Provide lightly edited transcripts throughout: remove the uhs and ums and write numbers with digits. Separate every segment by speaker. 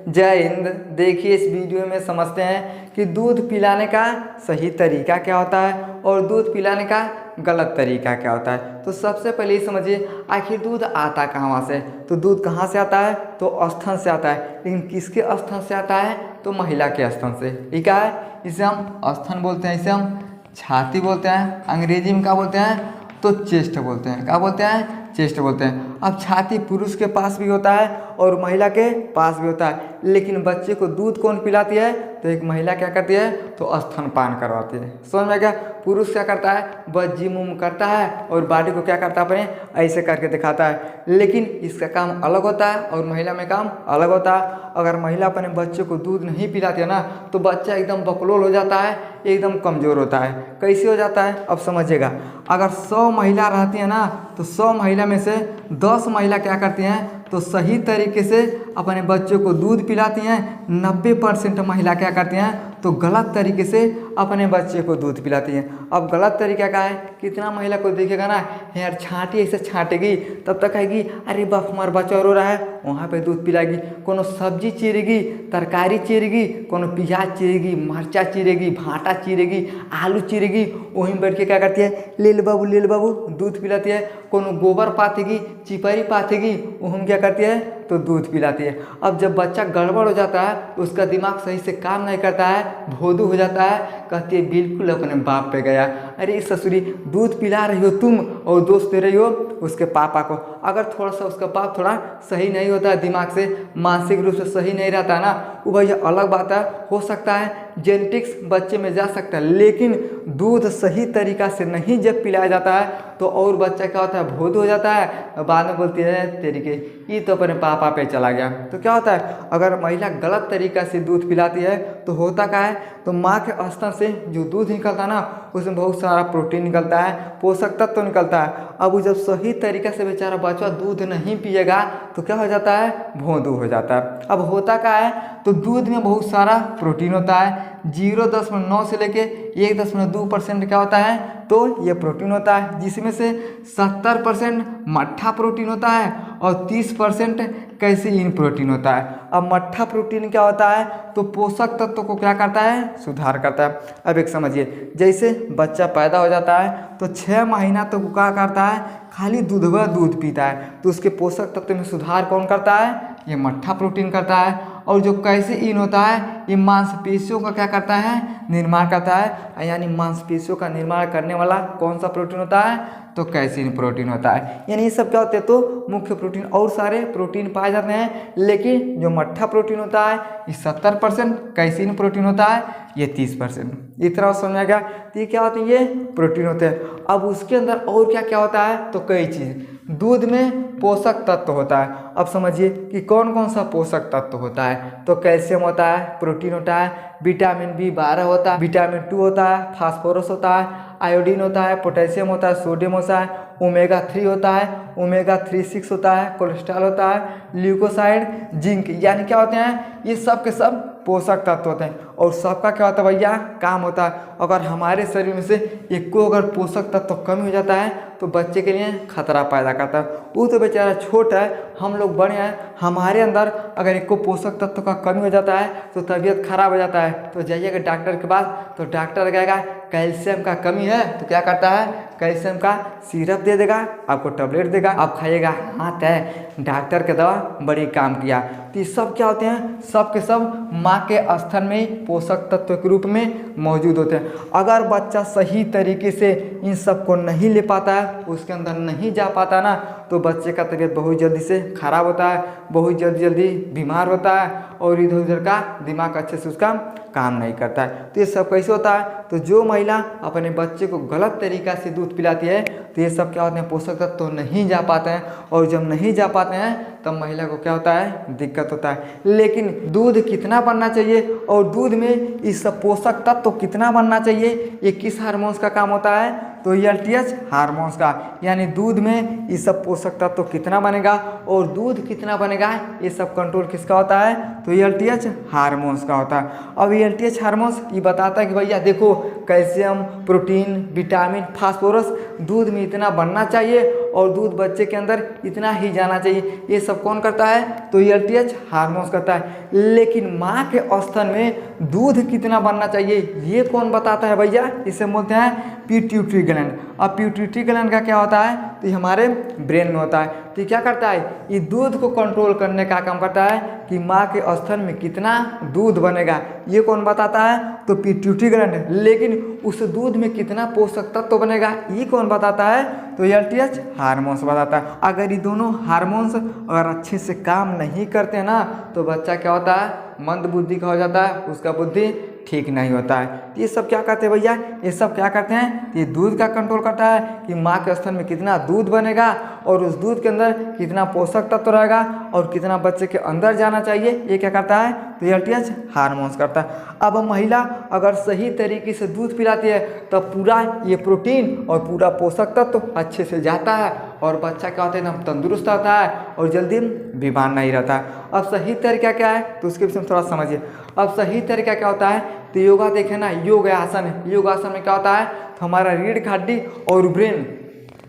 Speaker 1: जय हिंद। देखिए इस वीडियो में समझते हैं कि दूध पिलाने का सही तरीका क्या होता है और दूध पिलाने का गलत तरीका क्या होता है। तो सबसे पहले ये समझिए आखिर दूध आता कहाँ से। तो दूध कहाँ से आता है तो स्तन से आता है, लेकिन किसके स्तन से आता है तो महिला के स्तन से। ठीक है, इसे हम स्तन बोलते हैं, इसे हम छाती बोलते हैं, अंग्रेजी में क्या बोलते हैं तो चेस्ट बोलते हैं। क्या बोलते हैं चेस्ट बोलते हैं। अब छाती पुरुष के पास भी होता है और महिला के पास भी होता है, लेकिन बच्चे को दूध कौन पिलाती है तो एक महिला क्या करती है तो स्तनपान करवाती है। समझ में क्या, पुरुष क्या करता है बस जिम उम करता है और बॉडी को क्या करता है अपने ऐसे करके दिखाता है, लेकिन इसका काम अलग होता है और महिला में काम अलग होता है। अगर महिला अपने बच्चे को दूध नहीं पिलाती है ना तो बच्चा एकदम बकलोल हो जाता है, एकदम कमज़ोर होता है। कैसे हो जाता है अब समझिएगा। अगर 100 महिला रहती है ना तो 100 महिला में से 10 महिला क्या करती हैं तो सही तरीके से अपने बच्चों को दूध पिलाती हैं। 90% महिला क्या करती हैं तो गलत तरीके से अपने बच्चे को दूध पिलाती हैं। अब गलत तरीका क्या है, कितना महिला को देखेगा ना यार छाँटी ऐसे छाँटेगी तब तक कहेगी अरे बाप हमारा बच्चा रो रहा है, वहाँ पे दूध पिलाएगी। कोनो सब्जी चीरेगी, तरकारी चीरेगी, कोनो प्याज चीरेगी, मरचा चीरेगी, भांटा चीरेगी, आलू चीरेगी, वहीं बैठ के क्या करती है ले बाबू दूध पिलाती है। कोनो गोबर पाथेगी, चिपरी पाथेगी, वहीं क्या करती है तो दूध पिलाती है। अब जब बच्चा गड़बड़ हो जाता है उसका दिमाग सही से काम नहीं करता है, भोदू हो जाता है, कहती है बिल्कुल अपने बाप पे गया। अरे ससुरी दूध पिला रही हो तुम और दोस्त दे रही हो उसके पापा को। अगर थोड़ा सा उसका बाप थोड़ा सही नहीं होता है, दिमाग से मानसिक रूप से सही नहीं रहता है ना, वो भैया अलग बात है, हो सकता है जेनेटिक्स बच्चे में जा सकता है, लेकिन दूध सही तरीका से नहीं जब पिलाया जाता है तो और बच्चा क्या होता है भोदू हो जाता है। बाद में बोलती है तेरी के ये तो अपने पापा पे चला गया। तो क्या होता है अगर महिला गलत तरीका से दूध पिलाती है तो होता क्या है तो माँ के स्तन से जो दूध निकलता है ना उसमें बहुत सारा प्रोटीन निकलता है, पोषक तत्व तो निकलता है। अब वो जब सही तरीके से बेचारा बच्चा दूध नहीं पिएगा तो क्या हो जाता है भोंदू हो जाता है। अब होता क्या है तो दूध में बहुत सारा प्रोटीन होता है, 0.9 से लेके 1.2% क्या होता है तो ये प्रोटीन होता है, जिसमें से 70% मट्ठा प्रोटीन होता है और 30% कैसीन प्रोटीन होता है। अब मट्ठा प्रोटीन क्या होता है तो पोषक तत्व को क्या करता है सुधार करता है। अब एक समझिए जैसे बच्चा पैदा हो जाता है तो 6 महीना तो क्या करता है खाली दूध पीता है, तो उसके पोषक तत्व में सुधार कौन करता है ये मट्ठा प्रोटीन करता है। और जो कैसीन होता है ये मांसपेशियों का क्या करता है निर्माण करता है, यानी मांसपेशियों का निर्माण करने वाला कौन सा प्रोटीन होता है तो कैसीन प्रोटीन होता है। यानी ये सब क्या होते हैं तो मुख्य प्रोटीन, और सारे प्रोटीन पाए जाते हैं, लेकिन जो मट्ठा प्रोटीन होता है ये 70%, कैसीन प्रोटीन होता है ये 30%। इस तरह समझ आ गया। तो ये क्या होते हैं ये प्रोटीन होते हैं। अब उसके अंदर और क्या क्या होता है तो कई चीज़ दूध में पोषक तत्व होता है। अब समझिए कि कौन कौन सा पोषक तत्व होता है तो कैल्शियम होता है, प्रोटीन होता है, विटामिन B12 होता है, विटामिन 2 होता है, फास्फोरस होता है, आयोडीन होता है, पोटेशियम होता है, सोडियम होता है, ओमेगा 3 होता है, ओमेगा 3 6 होता है, कोलेस्ट्रॉल होता है, ल्यूकोसाइड, जिंक, यानी क्या होते हैं ये सब के सब पोषक तत्व होते हैं। और सबका क्या होता है भैया काम होता है। अगर हमारे शरीर में से एक को अगर पोषक तत्व कम हो जाता है तो बच्चे के लिए खतरा पैदा करता है। वो तो बेचारा छोटा है, हम लोग बड़े हैं, हमारे अंदर अगर एक को पोषक तत्व का कमी हो जाता है तो तबीयत खराब हो जाता है। तो जाइएगा डॉक्टर के पास तो डॉक्टर कहेगा कैल्शियम का कमी है, तो क्या करता है कैल्शियम का सिरप दे देगा, आपको टैबलेट देगा, आप खाइएगा। हाँ तय डॉक्टर के दवा बड़ी काम किया। तो ये सब क्या होते हैं सब के सब माँ के स्तन में पोषक तत्व के रूप में मौजूद होते हैं। अगर बच्चा सही तरीके से इन सब को नहीं ले पाता है, उसके अंदर नहीं जा पाता ना, तो बच्चे का तबीयत बहुत जल्दी से खराब होता है, बहुत जल्दी बीमार होता है और इधर उधर का दिमाग अच्छे से उसका काम नहीं करता है। तो ये सब कैसे होता है तो जो महिला अपने बच्चे को गलत तरीका से दूध पिलाती है तो ये सब क्या होते हैं पोषक तत्व तो नहीं जा पाते हैं, और जब नहीं जा पाते हैं तब महिला को क्या होता है दिक्कत होता है। लेकिन दूध कितना बनना चाहिए और दूध में इस सब पोषक तत्व कितना बनना चाहिए ये किस हार्मोन्स का काम होता है तो LTH हार्मोन्स का। यानी दूध में ये सब पोषक तत्व कितना बनेगा और दूध कितना बनेगा ये सब कंट्रोल किसका होता है तो LTH हार्मोन्स का होता है। अब LTH हार्मोन्स ये बताता है कि भैया देखो कैल्शियम, प्रोटीन, विटामिन, फास्फोरस दूध में इतना बनना चाहिए और दूध बच्चे के अंदर इतना ही जाना चाहिए। ये सब कौन करता है? तो एलटीएच हार्मोन्स करता है। लेकिन माँ के स्तन में दूध कितना बनना चाहिए ये कौन बताता है भैया? इसे बोलते हैं पिट्यूटरी ग्लैंड। अब पिट्यूटरी ग्लैंड का क्या होता है? तो ये हमारे ब्रेन में होता है। तो क्या करता है? ये दूध को कंट्रोल करने का काम करता है कि माँ के स्तन में कितना दूध बनेगा, ये कौन बताता है? तो पिट्यूटरी ग्लैंड। लेकिन उस दूध में कितना पोषक तत्व बनेगा ये कौन बताता है? तो एलटीएच हार्मोन्स बताता है। अगर ये दोनों हार्मोन्स अगर अच्छे से काम नहीं करते ना तो बच्चा क्या होता है? मंद बुद्धि का हो जाता है, उसका बुद्धि ठीक नहीं होता है। तो ये सब क्या करते हैं भैया? ये सब क्या करते हैं? ये दूध का कंट्रोल करता है कि माँ के स्तन में कितना दूध बनेगा और उस दूध के अंदर कितना पोषक तत्व रहेगा और कितना बच्चे के अंदर जाना चाहिए, ये क्या करता है? तो एलटीएच हार्मोन्स करता है। अब महिला अगर सही तरीके से दूध पिलाती है तब पूरा ये प्रोटीन और पूरा पोषक तत्व अच्छे से जाता है और बच्चा क्या होता है? एकदम तंदुरुस्त रहता है और जल्दी बीमार नहीं रहता है। अब सही तरीका क्या है तो उसके विषय में थोड़ा समझिए। अब सही तरीका क्या होता है? तो योगा देखे ना, योग आसन है। योग आसन में क्या होता है? तो हमारा रीढ़ की हड्डी और ब्रेन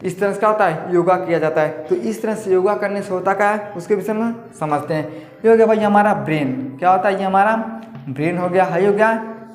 Speaker 1: इस तरह से क्या होता है? योगा किया जाता है। तो इस तरह से योगा करने से होता क्या है उसके विषय में समझते हैं। ये हो गया भाई हमारा ब्रेन। क्या होता है? ये हमारा ब्रेन हो गया। हाई हो गया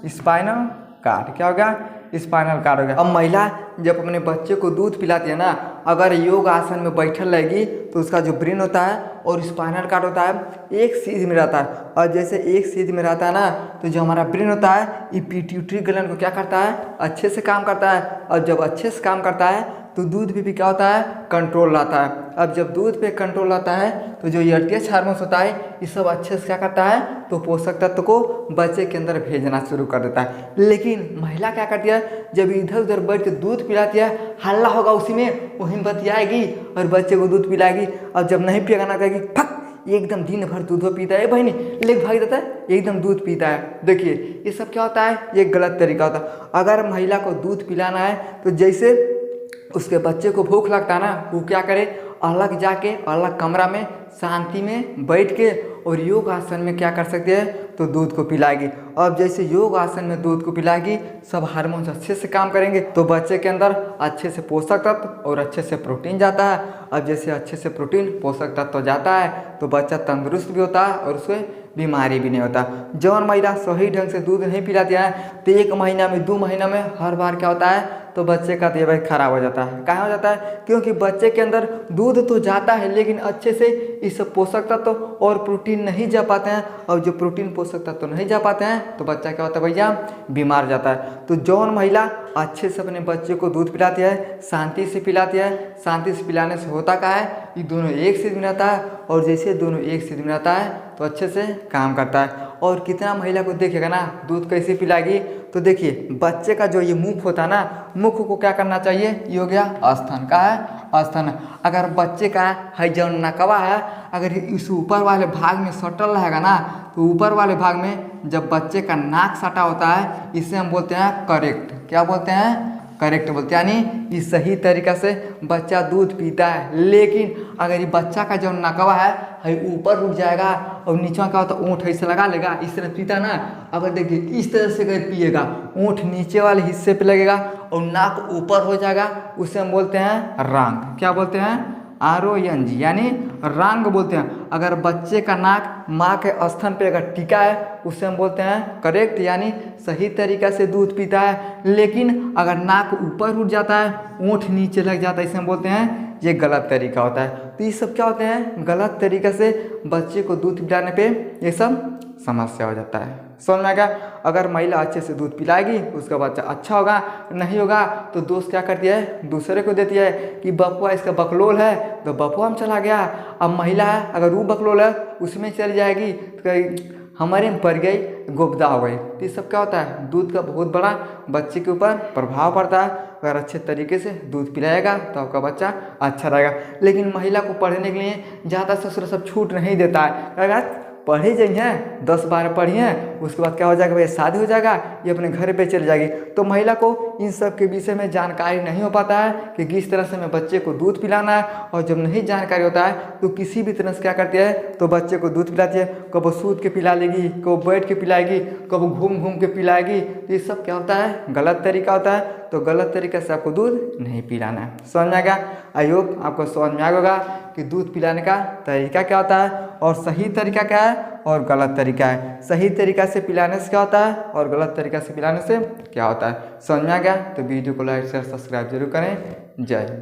Speaker 1: स्पाइनल कार्ड। क्या हो गया? स्पाइनल कार्ड हो गया। अब महिला जब अपने बच्चे को दूध पिलाती है ना, अगर योग आसन में बैठल रहेगी तो उसका जो ब्रेन होता है और स्पाइनल कार्ड होता है एक सीध में रहता है। और जैसे एक सीध में रहता है ना तो जो हमारा ब्रेन होता है ये पिट्यूटरी ग्लैंड को क्या करता है? अच्छे से काम करता है। और जब अच्छे से काम करता है तो दूध पे भी क्या होता है? कंट्रोल लाता है। अब जब दूध पे कंट्रोल लाता है तो जो एलटीएच हार्मोन्स होता है ये सब अच्छे से क्या करता है? तो पोषक तत्व को बच्चे के अंदर भेजना शुरू कर देता है। लेकिन महिला क्या करती है? जब इधर उधर बैठ के दूध पिलाती है, हल्ला होगा उसी में, वहीं बतियाएगी और बच्चे को दूध पिलाएगी। और जब नहीं पिएगा ना कहेगी फक, एकदम दिन भर दूध पीता है बहनी, लेके भाग जाता है, एकदम दूध पीता है। देखिए ये सब क्या होता है? ये गलत तरीका होता है। अगर महिला को दूध पिलाना है तो जैसे उसके बच्चे को भूख लगता है ना, वो क्या करे? अलग जाके अलग कमरा में शांति में बैठ के और योग आसन में क्या कर सकते हैं? तो दूध को पिलाएगी। अब जैसे योग आसन में दूध को पिलाएगी सब हार्मोन्स अच्छे से काम करेंगे तो बच्चे के अंदर अच्छे से पोषक तत्व और अच्छे से प्रोटीन जाता है। अब जैसे अच्छे से प्रोटीन पोषक तत्व जाता है तो बच्चा तंदुरुस्त भी होता है और उससे बीमारी भी नहीं होता। जौन महिला सही ढंग से दूध नहीं पिलाती है तो 1 महीना में 2 महीना में हर बार क्या होता है? तो बच्चे का तबीयत खराब हो जाता है। कहाँ हो जाता है? क्योंकि बच्चे के अंदर दूध तो जाता है लेकिन अच्छे से इस पोषक तत्व और प्रोटीन नहीं जा पाते हैं। और जो प्रोटीन पोषक तत्व नहीं जा पाते हैं तो बच्चा क्या होता है भैया? बीमार जाता है। तो जौन महिला अच्छे से अपने बच्चे को दूध पिलाती है, शांति से पिलाती है, शांति से पिलाने से होता क्या है? ये दोनों एक सीध में रहता है और जैसे दोनों एक सीध में रहता है तो अच्छे से काम करता है। और कितना महिला को देखेगा ना दूध कैसे पिलाएगी तो देखिए बच्चे का जो ये मुख होता है ना, मुख को क्या करना चाहिए? ये हो गया स्तन का है, स्तन। अगर बच्चे का है जो नकवा है, अगर इस ऊपर वाले भाग में सटल रहेगा ना तो ऊपर वाले भाग में जब बच्चे का नाक सटा होता है इसे हम बोलते हैं करेक्ट। क्या बोलते हैं? करेक्ट बोलते हैं। यानी ये सही तरीका से बच्चा दूध पीता है। लेकिन अगर ये बच्चा का जो नकवा है ऊपर उठ जाएगा और नीचे क्या होता है? ऊँट ऐसे लगा लेगा, इस तरह पीता ना। अगर देखिए इस तरह से अगर पिएगा, ऊँट नीचे वाले हिस्से पे लगेगा और नाक ऊपर हो जाएगा, उसे हम बोलते हैं रांग। क्या बोलते हैं? RONG, यानी रांग बोलते हैं। अगर बच्चे का नाक माँ के स्तन पे अगर टिका है उसे हम बोलते हैं करेक्ट, यानी सही तरीका से दूध पीता है। लेकिन अगर नाक ऊपर उठ जाता है, ऊँट नीचे लग जाता है, इसे हम बोलते हैं ये गलत तरीका होता है। तो ये सब क्या होते हैं? गलत तरीके से बच्चे को दूध पिलाने पे ये सब समस्या हो जाता है। समझ में आ गया? अगर महिला अच्छे से दूध पिलाएगी उसका बच्चा अच्छा होगा, नहीं होगा तो दोस्त क्या करती है? दूसरे को देती है कि बपुआ इसका बकलोल है तो बपुआ में चला गया। अब महिला है अगर वो बकलोल है उसमें चली जाएगी तो हमारे में पड़ गई, गोबदा हो गई। तो ये सब क्या होता है? दूध का बहुत बड़ा बच्चे के ऊपर प्रभाव पड़ता है। अगर अच्छे तरीके से दूध पिलाएगा तो आपका बच्चा अच्छा रहेगा। लेकिन महिला को पढ़ने के लिए ज़्यादा ससुर सब छूट नहीं देता है। अगर पढ़ी जाइए 10-12 पढ़िए उसके बाद क्या हो जाएगा भैया? शादी हो जाएगा, ये अपने घर पे चली जाएगी। तो महिला को इन सब के विषय में जानकारी नहीं हो पाता है कि किस तरह से हमें बच्चे को दूध पिलाना है। और जब नहीं जानकारी होता है तो किसी भी तरह से क्या करती है? तो बच्चे को दूध पिलाती है। कब सूत के पिला लेगी, कब बैठ के पिलाएगी, कब घूम घूम के पिलाएगी। तो ये सब क्या होता है? गलत तरीका होता है। तो गलत तरीके से आपको दूध नहीं पिलाना है। समझ में आ गया? आई होप आपको समझ में आ गया कि दूध पिलाने का तरीका क्या होता है और सही तरीका क्या है और गलत तरीका है। सही तरीका से पिलाने से क्या होता है और गलत तरीका से पिलाने से क्या होता है। समझ में आ गया? तो वीडियो को लाइक शेयर सब्सक्राइब जरूर करें। जय हिंद।